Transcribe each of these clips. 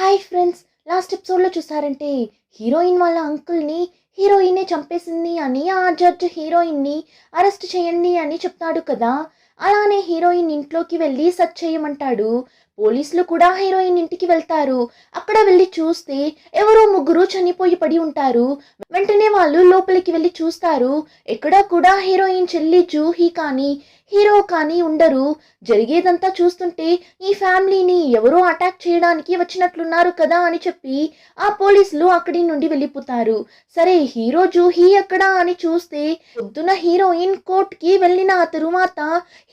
Hi friends, last ఎపిసోడ్లో చూసారంటే heroine వాళ్ళ అంకుల్ని హీరోయినే చంపేసింది అని ఆ జడ్జ్ హీరోయిన్ని అరెస్ట్ చేయండి అని చెప్తాడు కదా. అలానే హీరోయిన్ ఇంట్లోకి వెళ్ళి సెర్చ్ చేయమంటాడు. పోలీసులు కూడా హీరోయిన్ ఇంటికి వెళ్తారు. అక్కడ వెళ్ళి చూస్తే ఎవరో ముగ్గురు చనిపోయి పడి ఉంటారు. వెంటనే వాళ్ళు లోపలికి వెళ్ళి చూస్తారు. ఎక్కడా కూడా హీరోయిన్ చెల్లి జూహీ కానీ హీరో కానీ ఉండరు. జరిగేదంతా చూస్తుంటే ఈ ఫ్యామిలీని ఎవరో అటాక్ చేయడానికి వచ్చినట్లున్నారు కదా అని చెప్పి ఆ పోలీసులు అక్కడి నుండి వెళ్ళిపోతారు. సరే, హీరో జూహీ ఎక్కడా అని చూస్తే పొద్దున హీరోయిన్ కోర్టుకి వెళ్ళిన ఆ తరువాత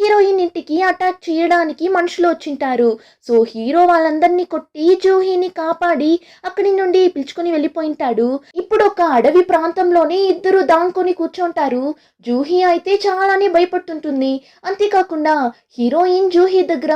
హీరోయిన్ ఇంటికి అటాక్ చేయడానికి మనుషులు వచ్చింటారు. సో హీరో వాళ్ళందరినీ కొట్టి జూహీని కాపాడి అక్కడి నుండి పిలుచుకొని వెళ్ళిపోయింటాడు. ఇప్పుడు ఒక అడవి ప్రాంతంలోనే ఇద్దరు దాంకొని కూర్చుంటారు. జూహీ అయితే చాలానే భయపడుతుంటుంది. అంతేకాకుండా హీరోయిన్ జూహీ దగ్గర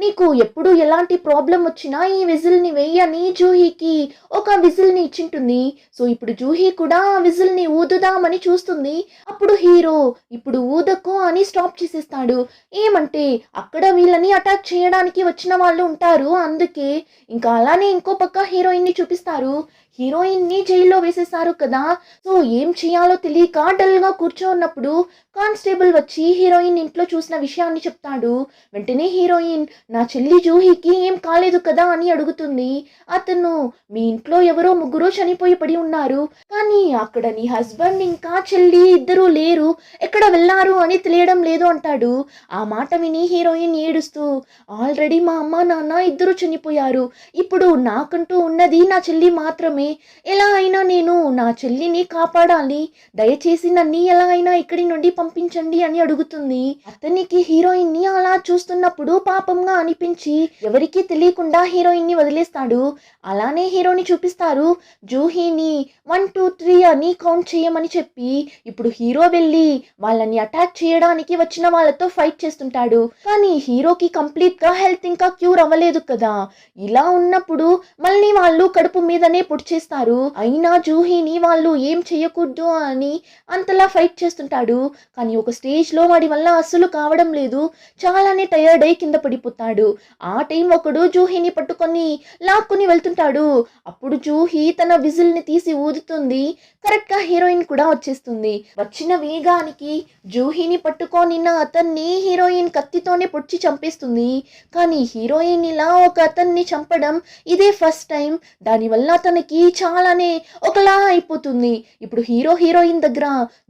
నీకు ఎప్పుడు ఎలాంటి ప్రాబ్లం వచ్చినా ఈ విజిల్ని వేయని జూహీకి ఒక విజిల్ని ఇచ్చింటుంది. సో ఇప్పుడు జూహీ కూడా ఆ విజిల్ని ఊదుదామని చూస్తుంది. అప్పుడు హీరో ఇప్పుడు ఊదకు అని స్టాప్ చేసేస్తాడు. ఏమంటే అక్కడ వీళ్ళని అటాక్ చేయడానికి వచ్చిన వాళ్ళు ఉంటారు, అందుకే. ఇంకా అలానే ఇంకో పక్క హీరోయిన్ని చూపిస్తారు. హీరోయిన్ని జైల్లో వేసేసారు కదా. సో ఏం చేయాలో తెలియక డల్గా కూర్చోన్నప్పుడు కానిస్టేబుల్ వచ్చి హీరోయిన్ ఇంట్లో చూసిన విషయాన్ని చెప్తాడు. వెంటనే హీరోయిన్ నా చెల్లి జూహీకి ఏం కాలేదు కదా అని అడుగుతుంది. అతను మీ ఇంట్లో ఎవరో ముగ్గురు చనిపోయి పడి ఉన్నారు, కానీ అక్కడ నీ హస్బెండ్ ఇంకా చెల్లి ఇద్దరూ లేరు, ఎక్కడ వెళ్ళారు అని తెలియడం లేదు అంటాడు. ఆ మాట విని హీరోయిన్ ఏడుస్తూ ఆల్రెడీ మా అమ్మ నాన్న ఇద్దరు చనిపోయారు, ఇప్పుడు నాకంటూ ఉన్నది నా చెల్లి మాత్రమే. ఎలా అయినా నేను నా చెల్లిని కాపాడాలి, దయచేసి నన్ను ఎలా అయినా ఇక్కడి నుండి పంపించండి అని అడుగుతుంది. అతనికి హీరోయిన్ ని అలా చూస్తున్నప్పుడు పాపంగా అనిపించి ఎవరికి తెలియకుండా హీరోయిన్ ని వదిలేస్తాడు. అలానే హీరోని చూపిస్తారు. జూహీని 1 2 3 అని కౌంట్ చేయమని చెప్పి ఇప్పుడు హీరో వెళ్ళి వాళ్ళని అటాక్ చేయడానికి వచ్చిన వాళ్ళతో ఫైట్ చేస్తుంటాడు. కానీ హీరోకి కంప్లీట్ గా హెల్త్ ఇంకా క్యూర్ అవ్వలేదు కదా. ఇలా ఉన్నప్పుడు మళ్ళీ వాళ్ళు కడుపు మీదనే పొడిచేస్తారు. అయినా జూహీని వాళ్ళు ఏం చేయకూడదు అని అంతలా ఫైట్ చేస్తుంటాడు. కానీ ఒక స్టేజ్ లో వాడి వల్ల అస్సలు కావడం లేదు. చాలానే టైర్డ్ అయి కింద పడిపోతాడు. ఆ టైం ఒకడు జూహీని పట్టుకొని లాక్కుని వెళ్తుంటాడు. అప్పుడు జూహీ తన విజిల్ ని తీసి ఊదుతుంది. కరెక్ట్ గా హీరోయిన్ కూడా వచ్చేస్తుంది. వచ్చిన వేగానికి జూహీని పట్టుకొనిన్న అతన్ని హీరోయిన్ కత్తితోనే పొడిచి చంపేస్తుంది. కానీ హీరోయిన్ ఇలా ఒక అతన్ని చంపడం ఇదే ఫస్ట్ టైం. దానివల్ల తనకి చాలానే ఒకలా అయిపోతుంది. ఇప్పుడు హీరోయిన్ దగ్గర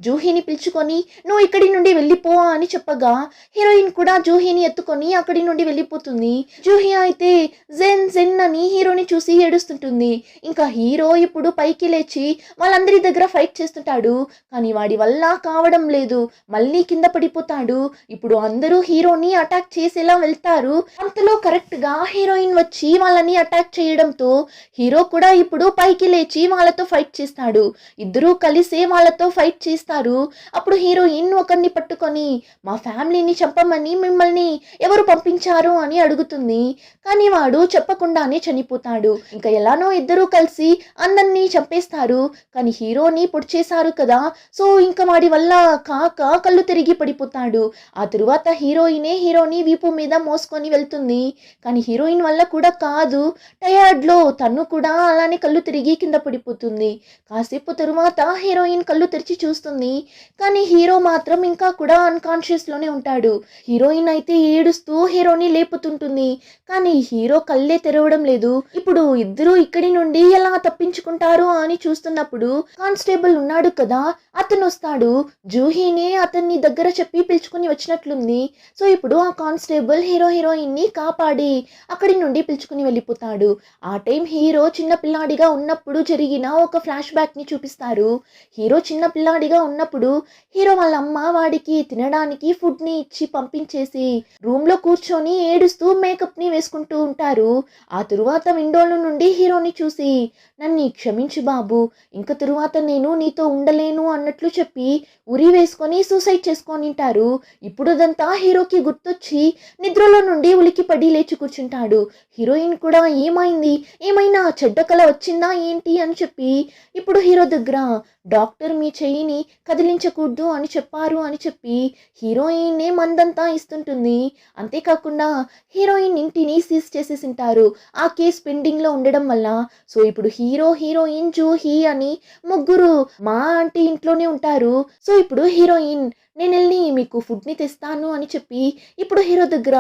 జూహీని పిలుచుకొని నువ్వు ఇక్కడి నుండి వెళ్ళిపో అని చెప్పగా హీరోయిన్ కూడా జూహీని ఎత్తుకొని అక్కడి నుండి వెళ్ళిపోతుంది. జూహీ అయితే జెన్ జెన్ అని హీరోని చూసి ఏడుస్తుంటుంది. ఇంకా హీరో ఇప్పుడు పైకి లేచి వాళ్ళందరి దగ్గర ఫైట్ చేస్తుంటాడు. కానీ వాడి వల్ల కావడం లేదు, మళ్ళీ కింద పడిపోతాడు. ఇప్పుడు అందరూ హీరోని అటాక్ చేసేలా వెళ్తారు. అంతలో కరెక్ట్ గా హీరోయిన్ వచ్చి వాళ్ళని అటాక్ చేయడంతో హీరో కూడా ఇప్పుడు పైకి లేచి వాళ్ళతో ఫైట్ చేస్తాడు. ఇద్దరూ కలిసే వాళ్ళతో ఫైట్ చేస్తారు. అప్పుడు హీరోయిన్ ఒకరిని పట్టుకొని మా ఫ్యామిలీని చంపమని మిమ్మల్ని ఎవరు పంపించారు అని అడుగుతుంది. కానీ వాడు చెప్పకుండానే చనిపోతాడు. ఇంకా ఎలానో ఇద్దరూ కలిసి అందరినీ చంపేస్తారు. కానీ హీరోని పొడిచేశారు కదా, సో ఇంకా వాడి వల్ల కాక కళ్ళు తిరిగి పడిపోతాడు. ఆ తరువాత హీరోని వీపు మీద మోసుకొని వెళ్తుంది. కానీ హీరోయిన్ వల్ల కూడా కాదు, టయర్డ్ లో తను కూడా అలానే కళ్ళు తిరిగి కింద పడిపోతుంది. కాసేపు తరువాత హీరోయిన్ కళ్ళు తెరిచి చూస్తుంది. కానీ హీరో మాత్రం ఇంకా కూడా అన్కాన్షియస్ లోనే ఉంటాడు. హీరోయిన్ అయితే ఏడుస్తూ హీరోని లేపుతుంటుంది. కానీ హీరో కళ్ళే తెరవడం లేదు. ఇప్పుడు ఇద్దరు ఇక్కడి నుండి ఎలా తప్పించుకుంటారు అని చూస్తున్నప్పుడు కానిస్టేబుల్ ఉన్నాడు కదా, అతను వస్తాడు. జూహీనే అతన్ని దగ్గర చెప్పి పిలుచుకుని వచ్చినట్లుంది. సో ఇప్పుడు ఆ కానిస్టేబుల్ హీరోయిన్ ని కాపాడి అక్కడి నుండి పిలుచుకుని వెళ్ళిపోతాడు. ఆ టైం హీరో చిన్న పిల్లాడిగా ఉన్నప్పుడు జరిగిన ఒక ఫ్లాష్ బ్యాక్ ని చూపిస్తారు. హీరో చిన్న పిల్లాడిగా ఉన్నప్పుడు హీరో వాళ్ళ అమ్మ వాడికి తినడానికి ఫుడ్ ని ఇచ్చి పంపించేసి రూమ్ లో కూర్చొని ఏడుస్తూ మేకప్ ని వేసుకుంటూ ఉంటారు. ఆ తరువాత విండోలో నుండి హీరోని చూసి నన్ను క్షమించు బాబు, ఇంక తరువాత నేను నీతో ఉండలేను అన్నట్లు చెప్పి ఉరి వేసుకొని సూసైడ్ చేసుకొని ఉంటారు. ఇప్పుడు అదంతా హీరోకి గుర్తొచ్చి నిద్రలో నుండి ఉలికి పడి లేచి కూర్చుంటాడు. హీరోయిన్ కూడా ఏమైంది, ఏమైనా చెడ్డ కల వచ్చిందా ఏంటి అని చెప్పి ఇప్పుడు హీరో దగ్గర డాక్టర్ మీ చెయ్యిని కదిలించకూడదు అని చెప్పారు అని చెప్పి హీరోయిన్నే మందంతా ఇస్తుంటుంది. అంతేకాకుండా హీరోయిన్ ఇంటిని సీజ్ చేసేసింటారు ఆ కేసు పెండింగ్లో ఉండడం వల్ల. సో ఇప్పుడు హీరో, హీరోయిన్, జూహీ అని ముగ్గురు మా ఆంటీ ఇంట్లోనే ఉంటారు. సో ఇప్పుడు హీరోయిన్ నేను వెళ్ళి మీకు ఫుడ్ని తెస్తాను అని చెప్పి ఇప్పుడు హీరో దగ్గర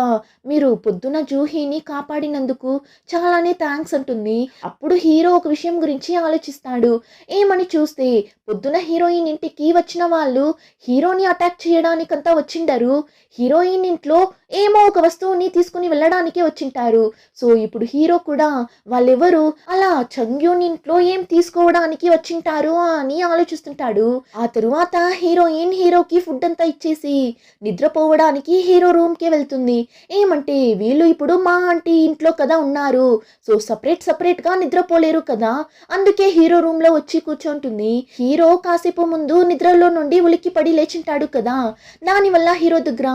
మీరు పొద్దున జూహీని కాపాడినందుకు చాలానే థ్యాంక్స్ అంటుంది. అప్పుడు హీరో ఒక విషయం గురించి ఆలోచిస్తాడు. ఏమని చూస్తే పొద్దున హీరోయిన్ ఇంటికి వచ్చిన వాళ్ళు హీరోని అటాక్ చేయడానికంతా వచ్చిండరు. హీరోయిన్ ఇంట్లో ఏమో ఒక వస్తువుని తీసుకుని వెళ్ళడానికే వచ్చింటారు. సో ఇప్పుడు హీరో కూడా వాళ్ళెవరు అలా చంగ్యూన్ ఇంట్లో ఏం తీసుకోవడానికి వచ్చింటారు అని ఆలోచిస్తుంటాడు. ఆ తరువాత హీరోయిన్ హీరోకి ఫుడ్ అంతా ఇచ్చేసి నిద్రపోవడానికి హీరో రూమ్కే వెళ్తుంది. ఏమంటే వీళ్ళు ఇప్పుడు మా ఆంటీ ఇంట్లో కదా ఉన్నారు. సో సపరేట్గా నిద్రపోలేరు కదా, అందుకే హీరో రూమ్లో వచ్చి కూర్చుంటుంది. హీరో కాసేపు ముందు నిద్రలో నుండి ఉలిక్కి పడి లేచింటాడు కదా, దానివల్ల హీరో దగ్గర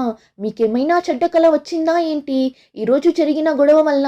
మీకేమైనా చెడ్డ కల వచ్చిందా ఏంటి, ఈరోజు జరిగిన గొడవ వల్ల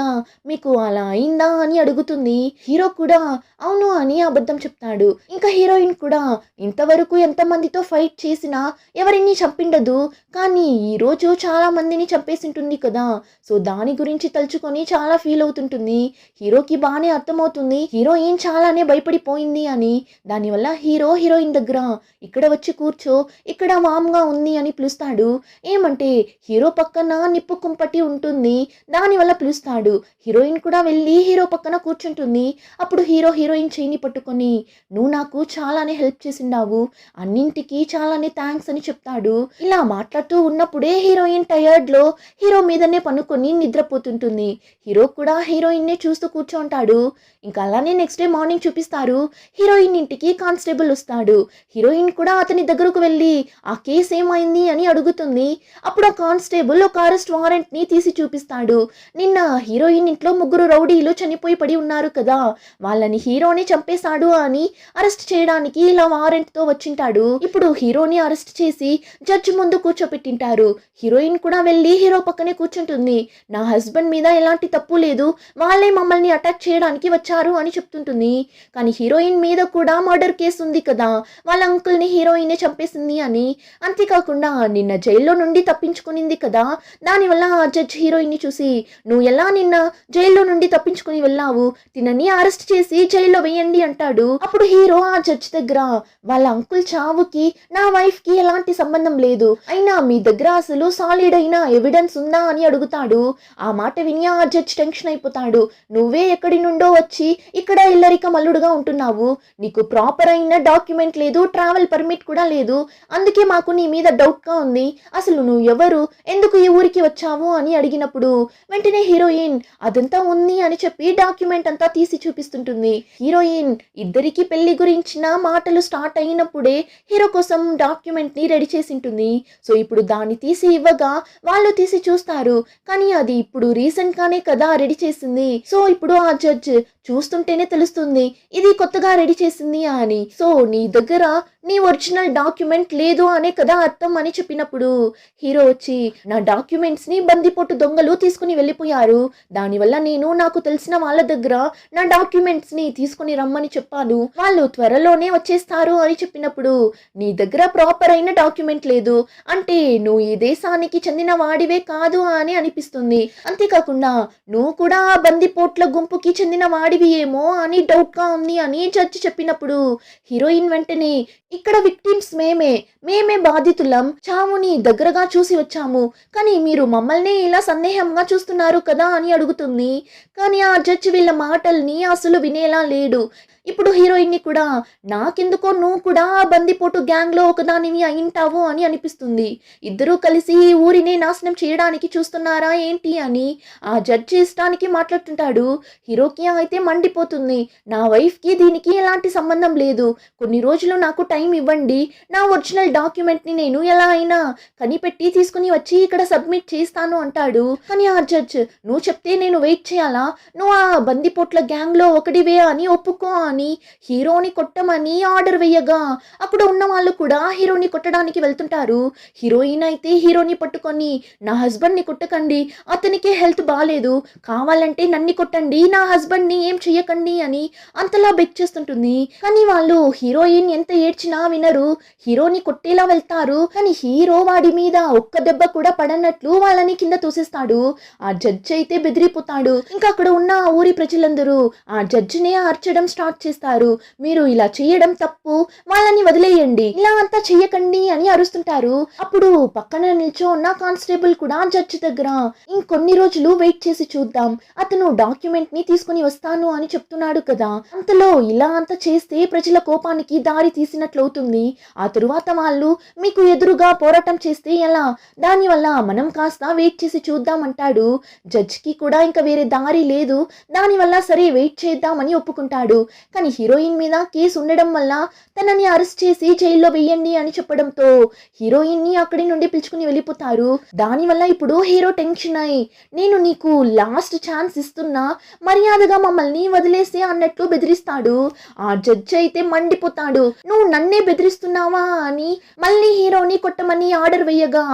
మీకు అలా అయిందా అని అడుగుతుంది. హీరో కూడా అవును అని అబద్ధం చెప్తాడు. ఇంకా హీరోయిన్ కూడా ఇంతవరకు ఎంతమందితో ఫైట్ చేసినా ఎవరిని చంపిండదు, కానీ ఈరోజు చాలా మందిని చంపేసింటుంది కదా, సో దాని గురించి తలుచుకొని చాలా ఫీల్ అవుతుంటుంది. హీరోకి బాగానే అర్థమవుతుంది హీరోయిన్ చాలానే భయపడిపోయింది అని. దానివల్ల హీరో హీరోయిన్ దగ్గర ఇక్కడ వచ్చి కూర్చో, ఇక్కడ వామ్గా ఉంది అని పిలుస్తాడు. ఏమంటే హీరో పక్కన నిప్పు కుంపటి ఉంటుంది, దానివల్ల పిలుస్తాడు. హీరోయిన్ కూడా వెళ్ళి హీరో పక్కన కూర్చుంటుంది. అప్పుడు హీరో హీరోయిన్ చేయిని పట్టుకొని నువ్వు నాకు చాలానే హెల్ప్ చేసిండావు, అన్నింటికి చాలానే థ్యాంక్స్ అని చెప్తాడు. ఇలా మాట్లాడుతూ ఉన్నప్పుడే హీరోయిన్ టయర్డ్లో హీరో మీదనే పనుకొని నిద్రపోతుంటుంది. హీరో కూడా హీరోయిన్నే చూస్తూ కూర్చోంటాడు. ఇంకా అలానే నెక్స్ట్ డే మార్నింగ్ చూపిస్తారు. హీరోయిన్ ఇంటికి కానిస్టేబుల్ వస్తాడు. హీరోయిన్ కూడా అతని దగ్గరకు వెళ్ళి ఆ కేసు ఏమైంది అని అడుగుతుంది. అప్పుడు ఆ కానిస్టేబుల్ ఒక అరెస్ట్ వారెంట్ని తీసి చూపిస్తాడు. నిన్న హీరోయిన్ ఇంట్లో ముగ్గురు రౌడీలు చనిపోయి పడి ఉన్నారు కదా, వాళ్ళని హీరోని చంపేశాడు అని అరెస్ట్ చేయడానికి ఇలా వారెంట్తో వచ్చింటాడు. ఇప్పుడు హీరోని అరెస్ట్ చేసి జడ్జి ముందు కూర్చోపెట్టింటారు. హీరోయిన్ కూడా వెళ్ళి హీరో పక్కనే కూర్చుంటుంది. నా హస్బెండ్ మీద ఎలాంటి తప్పు లేదు, వాళ్ళే మమ్మల్ని అటాక్ చేయడానికి వచ్చారు అని చెప్తుంటుంది. కానీ హీరోయిన్ మీద కూడా మర్డర్ కేసు ఉంది కదా, వాళ్ళ అంకుల్ని హీరోయినే చంపేసింది అని. అంతేకాకుండా నిన్న జైల్లో నుండి తప్పించుకునింది కదా, దానివల్ల ఆ జడ్జ్ హీరోయిన్ని చూసి నువ్వు ఎలా నిన్న జైల్లో నుండి తప్పించుకుని వెళ్ళావు, తినని అరెస్ట్ చేసి జైల్లో వేయండి అంటాడు. అప్పుడు హీరో ఆ జడ్జ్ దగ్గర వాళ్ళ అంకుల్ చావుకి నా వైఫ్ కి ఎలాంటి సంబంధం లేదు, అయినా మీ దగ్గర అసలు సాలిడ్ అయిన ఎవిడెన్స్ ఉందా అని అడుగుతాడు. ఆ మాట విని ఆ జడ్జ్ టెన్షన్ అయిపోతాడు. నువ్వే ఎక్కడి నుండో వచ్చి ఇక్కడ ఇల్లరిక మల్లుడుగా ఉంటున్నావు, నీకు ప్రాపర్ అయిన డాక్యుమెంట్ లేదు, ట్రావెల్ పర్మిట్ కూడా లేదు, అందుకే మాకు నీ మీద డౌట్గా ఉంది, అసలు నువ్వు ఎవరు, ఎందుకు ఈ ఊరికి వచ్చావు అని అడిగినప్పుడు వెంటనే హీరోయిన్ అదంతా ఉంది అని చెప్పి డాక్యుమెంట్ అంతా తీసి చూపిస్తుంటుంది. హీరోయిన్ ఇద్దరికి పెళ్లి గురించిన మాటలు స్టార్ట్ అయినప్పుడే హీరో కోసం డాక్యుమెంట్ ని రెడీ చేసి ఉంటుంది. సో ఇప్పుడు దాన్ని తీసి ఇవ్వగా వాళ్ళు తీసి చూస్తారు, కానీ అది ఇప్పుడు రీసెంట్ గానే కదా రెడీ చేసింది. సో ఇప్పుడు ఆ జడ్జ్ చూస్తుంటేనే తెలుస్తుంది ఇది కొత్తగా రెడీ చేసింది అని. సో నీ దగ్గర నీ ఒరిజినల్ డాక్యుమెంట్ లేదు అనే కదా అర్థం అని చెప్పినప్పుడు హీరో వచ్చి నా డాక్యుమెంట్స్ ని బందిపోటు దొంగలు తీసుకుని వెళ్ళిపోయారు, దానివల్ల నేను నాకు తెలిసిన వాళ్ళ దగ్గర నా డాక్యుమెంట్స్ ని తీసుకుని రమ్మని చెప్పాను, వాళ్ళు త్వరలోనే వచ్చేస్తారు అని చెప్పినప్పుడు నీ దగ్గర ప్రాపర్ అయిన డాక్యుమెంట్ లేదు అంటే నువ్వు ఈ దేశానికి చెందిన వాడివే కాదు అని అనిపిస్తుంది. అంతేకాకుండా నువ్వు కూడా ఆ బందిపోట్ల గుంపుకి చెందిన వాడివి ఏమో అని డౌట్ గా ఉంది అని జడ్జి చెప్పినప్పుడు హీరోయిన్ వెంటనే ఇక్కడ విక్టిమ్స్ మేమే బాధితులం, చావుని దగ్గరగా చూసి వచ్చాము, కానీ మీరు మమ్మల్ని ఇలా సందేహంగా చూస్తున్నారు కదా అని అడుగుతుంది. కానీ ఆ జడ్జి వీళ్ళ మాటల్ని అసలు వినేలా లేడు. ఇప్పుడు హీరోయిన్ని కూడా నాకెందుకో నువ్వు కూడా బందిపోటు గ్యాంగ్లో ఒకదానివి అయింటావు అని అనిపిస్తుంది, ఇద్దరూ కలిసి ఈ ఊరిని నాశనం చేయడానికి చూస్తున్నారా ఏంటి అని ఆ జడ్జి ఇష్టానికి మాట్లాడుతుంటాడు. హీరోకి అయితే మండిపోతుంది, నా వైఫ్కి దీనికి ఎలాంటి సంబంధం లేదు, కొన్ని రోజులు నాకు టైం ఇవ్వండి, నా ఒరిజినల్ డాక్యుమెంట్ని నేను ఎలా అయినా కనిపెట్టి తీసుకుని వచ్చి ఇక్కడ సబ్మిట్ చేస్తాను అంటాడు. కానీ ఆ జడ్జ్ నువ్వు చెప్తే నేను వెయిట్ చేయాలా, నువ్వు ఆ బందిపోట్ల గ్యాంగ్లో ఒకటివే అని ఒప్పుకో అని హీరోని కొట్టమని ఆర్డర్ వేయగా అక్కడ ఉన్న వాళ్ళు కూడా హీరోని కొట్టడానికి కొట్టడానికి వెళ్తుంటారు. హీరోయిన్ అయితే హీరోని పట్టుకొని నా హస్బెండ్ని కొట్టకండి, అతనికి హెల్త్ బాగాలేదు, కావాలంటే నన్ను కొట్టండి, నా హస్బెండ్ని ఏం చెయ్యకండి అని అంతలా బెగ్ చేస్తుంటుంది. కానీ వాళ్ళు హీరోయిన్ ఎంత ఏడ్చినా వినరు, హీరోని కొట్టేలా వెళ్తారు. కానీ హీరో వాడి మీద ఒక్క దెబ్బ కూడా పడనట్లు వాళ్ళని కింద తోసేస్తాడు. ఆ జడ్జి అయితే బెదిరిపోతాడు. ఇంకా అక్కడ ఉన్న ఆ ఊరి ప్రజలందరూ ఆ జడ్జినే అర్చడం స్టార్ట్ చేస్తారు. మీరు ఇలా చేయడం తప్పు, వాళ్ళని వదిలేయండి, ఇలా అంతా చెయ్యకండి అని అరుస్తుంటారు. అప్పుడు పక్కన నిల్చో ఉన్న కానిస్టేబుల్ కూడా జడ్జి దగ్గర ఇంకొన్ని రోజులు వెయిట్ చేసి చూద్దాం, అతను డాక్యుమెంట్ ని తీసుకుని వస్తాను అని చెప్తున్నాడు కదా, అంతలో ఇలా అంతా చేస్తే ప్రజల కోపానికి దారి తీసినట్లవుతుంది. ఆ తరువాత వాళ్ళు మీకు ఎదురుగా పోరాటం చేస్తే ఎలా, దానివల్ల మనం కాస్త వెయిట్ చేసి చూద్దాం అంటాడు. జడ్జికి కూడా ఇంకా వేరే దారి లేదు, దానివల్ల సరే వెయిట్ చేద్దామని ఒప్పుకుంటాడు. కానీ హీరోయిన్ మీద కేసు ఉండడం వల్ల తనని అరెస్ట్ చేసి జైల్లో వెయ్యండి అని చెప్పడంతో హీరోయిన్ ని అక్కడి నుండి పిలుచుకుని వెళ్ళిపోతారు. దానివల్ల ఇప్పుడు హీరో టెన్షన్ అయి నేను నీకు లాస్ట్ ఛాన్స్ ఇస్తున్నా, మర్యాదగా మమ్మల్ని వదిలేసే అన్నట్లు బెదిరిస్తాడు. ఆ జడ్జి అయితే మండిపోతాడు, నువ్వు నన్నే బెదిరిస్తున్నావా అని మళ్ళీ హీరోని కొట్టమని ఆర్డర్ వేయగా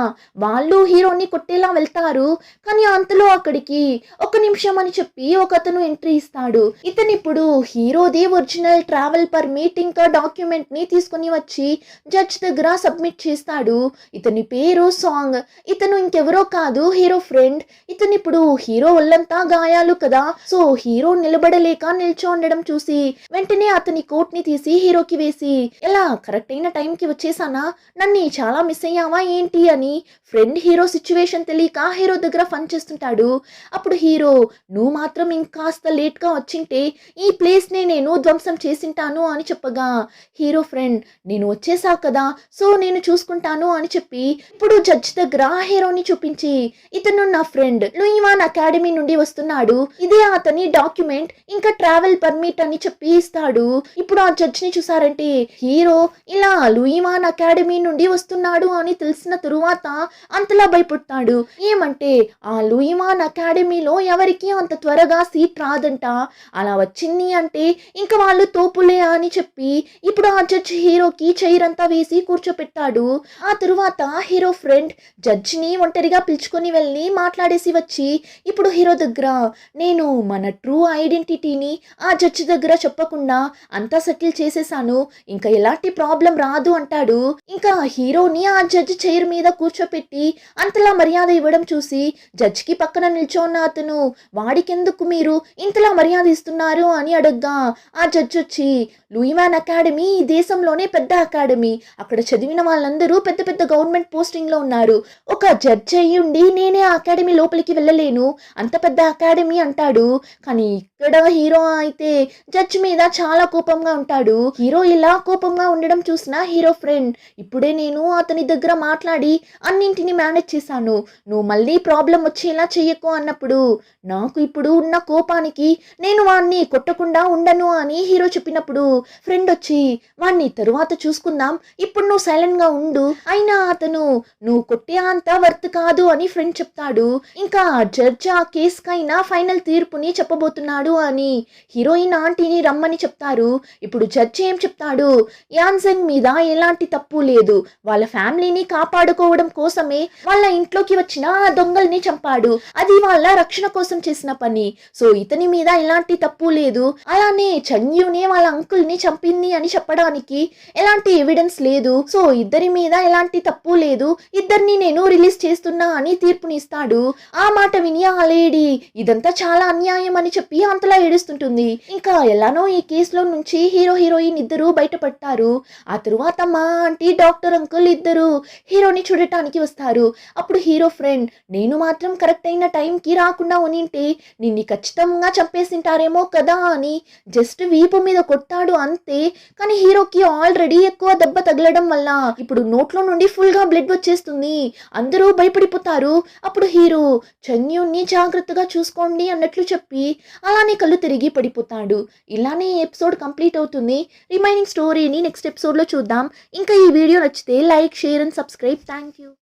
వాళ్ళు హీరోని కొట్టేలా వెళ్తారు. కానీ అంతలో అక్కడికి ఒక నిమిషం అని చెప్పి ఒకతను ఎంట్రీ ఇస్తాడు. ఇతను ఇప్పుడు హీరోది ఒరిజినల్ ట్రావెల్ పర్మిట్ ఇంకా డాక్యుమెంట్ ని తీసుకుని వచ్చి జడ్జ్ దగ్గర సబ్మిట్ చేస్తాడు. ఇతని పేరు సాంగ్, ఇతను ఇంకెవరో కాదు హీరో ఫ్రెండ్. ఇతను ఇప్పుడు హీరో ఒళ్ళంతా గాయాలు కదా, సో హీరో నిలబడలేక నిల్చో ఉండడం చూసి వెంటనే అతని కోట్ ని తీసి హీరోకి వేసి ఎలా కరెక్ట్ అయిన టైంకి వచ్చేసానా, నన్ను చాలా మిస్ అయ్యావా ఏంటి అని ఫ్రెండ్ హీరో సిచ్యువేషన్ తెలియక హీరో దగ్గర ఫన్ చేస్తుంటాడు. అప్పుడు హీరో నువ్వు మాత్రం ఇంకాస్త లేట్గా వచ్చింటే ఈ ప్లేస్ని నేను ధ్వంసం చేసింటాను అని చెప్పగా హీరో ఫ్రెండ్ నేను వచ్చేసా కదా, సో నేను చూసుకుంటాను అని చెప్పి ఇప్పుడు జడ్జి దగ్గర హీరోని చూపించి ఇతను నా ఫ్రెండ్ లూయివాన్ అకాడమీ నుండి వస్తున్నాడు, ఇదే అతని డాక్యుమెంట్ ఇంకా ట్రావెల్ పర్మిట్ అని చెప్పి ఇస్తాడు. ఇప్పుడు ఆ జడ్జిని చూసారంటే హీరో ఇలా లూయివాన్ అకాడమీ నుండి వస్తున్నాడు అని తెలిసిన తరువాత అంతలా భయపడతాడు. ఏమంటే ఆ లూయివాన్ అకాడమీలో ఎవరికి అంత త్వరగా సీట్ రాదంట, అలా వచ్చింది అంటే ఇంకా వాళ్ళు తోపులే అని చెప్పి ఇప్పుడు ఆ జడ్జి హీరోకి చైర్ అంతా వేసి కూర్చోపెట్టాడు. ఆ తరువాత హీరో ఫ్రెండ్ జడ్జిని ఒంటరిగా పిలుచుకొని వెళ్ళి మాట్లాడేసి వచ్చి ఇప్పుడు హీరో దగ్గర నేను మన ట్రూ ఐడెంటిటీని ఆ జడ్జి దగ్గర చెప్పకుండా అంతా సెటిల్ చేసేసాను, ఇంకా ఎలాంటి ప్రాబ్లం రాదు అంటాడు. ఇంకా హీరోని ఆ జడ్జి చైర్ మీద కూర్చోపెట్టి అంతలా మర్యాద ఇవ్వడం చూసి జడ్జికి పక్కన నిల్చోన్న అతను వాడికెందుకు మీరు ఇంతలా మర్యాద ఇస్తున్నారు అని అడగ్గా ఆ జడ్జి వచ్చి లూయివాన్ అకాడమీ ఈ దేశంలోనే పెద్ద అకాడమీ, అక్కడ చదివిన వాళ్ళందరూ పెద్ద పెద్ద గవర్నమెంట్ పోస్టింగ్ లో ఉన్నారు, ఒక జడ్జి అయ్యుండి నేనే ఆ అకాడమీ లోపలికి వెళ్ళలేను, అంత పెద్ద అకాడమీ అంటాడు. కానీ ఇక్కడ హీరో అయితే జడ్జి మీద చాలా కోపంగా ఉంటాడు. హీరో ఇలా కోపంగా ఉండడం చూసిన హీరో ఫ్రెండ్ ఇప్పుడే నేను అతని దగ్గర మాట్లాడి అన్నింటినీ మేనేజ్ చేశాను, నువ్వు మళ్ళీ ప్రాబ్లం వచ్చేలా చెయ్యకు అన్నప్పుడు నాకు ఇప్పుడు ఉన్న కోపానికి నేను వాణ్ణి కొట్టకుండా ఉండను అని హీరో చెప్పినప్పుడు ఫ్రెండ్ వచ్చి వాణ్ణి తరువాత చూసుకుందాం, ఇప్పుడు నువ్వు సైలెంట్ గా ఉండు, అయినా అతను నువ్వు కొట్టే అంత వర్త్ కాదు అని ఫ్రెండ్ చెప్తాడు. ఇంకా జడ్జి ఆ కేసుకైనా ఫైనల్ తీర్పుని చెప్పబోతున్నాడు అని హీరోయిన్ ఆంటీని రమ్మని చెప్తారు. ఇప్పుడు జడ్జి ఏం చెప్తాడు, యాన్సెంగ్ మీద ఎలాంటి తప్పు లేదు, వాళ్ళ ఫ్యామిలీని కాపాడుకోవడం కోసమే వాళ్ళ ఇంట్లోకి వచ్చిన ఆ దొంగల్ని చంపాడు, అది వాళ్ళ రక్షణ కోసం చేసిన పని, సో ఇతని మీద ఎలాంటి తప్పు లేదు, అలానే చంగ్యూనే వాళ్ళ అంకుల్ ని చంపింది అని చెప్పడానికి ఎలాంటి ఎవిడెన్స్ లేదు, సో ఇద్దరి మీద ఎలాంటి తప్పు లేదు, ఇద్దరిని నేను రిలీజ్ చేస్తున్నా అని తీర్పునిస్తాడు. ఆ మాట విని ఆ లేడీ ఇదంతా చాలా అన్యాయం అని చెప్పి అంతలా ఏడుస్తుంటుంది. ఇంకా ఎలానో ఈ కేసులో నుంచి హీరో హీరోయిన్ ఇద్దరు బయటపడతారు. ఆ తరువాత మా ఆంటీ డాక్టర్ అంకుల్ ఇద్దరు హీరోని చూడటానికి వస్తారు. అప్పుడు హీరో ఫ్రెండ్ నేను మాత్రం కరెక్ట్ అయిన టైంకి రాకుండా ఉనింటే నిన్ను ఖచ్చితంగా చంపేసింటారేమో కదా అని జస్ట్ వీపు మీద కొట్టాడు అంతే. కానీ హీరోకి ఆల్రెడీ ఎక్కువ దెబ్బ తగలడం వల్ల ఇప్పుడు నోట్లో నుండి ఫుల్ గా బ్లడ్ వచ్చేస్తుంది. అందరూ భయపడిపోతారు. అప్పుడు హీరో చంగ్యూని జాగ్రత్తగా చూసుకోండి అన్నట్లు చెప్పి అలానే కళ్ళు తిరిగి పడిపోతాడు. ఇలానే ఎపిసోడ్ కంప్లీట్ అవుతుంది. రిమైనింగ్ స్టోరీని నెక్స్ట్ ఎపిసోడ్ లో చూద్దాం. ఇంకా ఈ వీడియో నచ్చితే like, share and subscribe. Thank you.